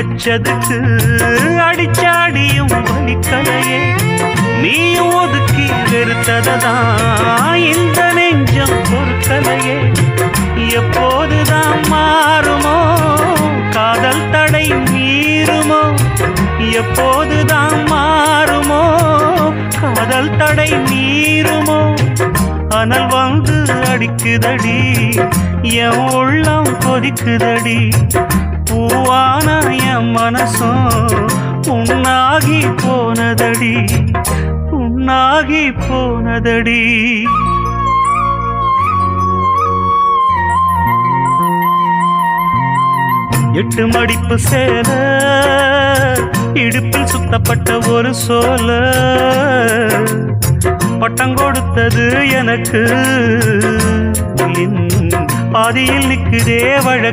வச்சதுக்கு அடிச்சாடியும் வலிக்கலையே. நீ ஒதுக்கி வெறுத்ததான் இந்த நெஞ்சம் பொறுக்கலையே. எப்போதுதான் மாறுமோ காதல் தடை மீறுமோ? எப்போதுதான் மாறுமோ காதல் தடை மீறுமோ? அனல் வந்து அடிக்குதடி, என் உள்ளம் கொதிக்குதடி. பூவான என் மனசும் உன்னாகி போனதடி, உன்னாகி போனதடி. எட்டு மடிப்பு சேல இடுப்பில் சுத்தப்பட்ட ஒரு சோல பட்டம் கொடுத்தது எனக்கு. பாதியில் நிற்குதே வழக்கு.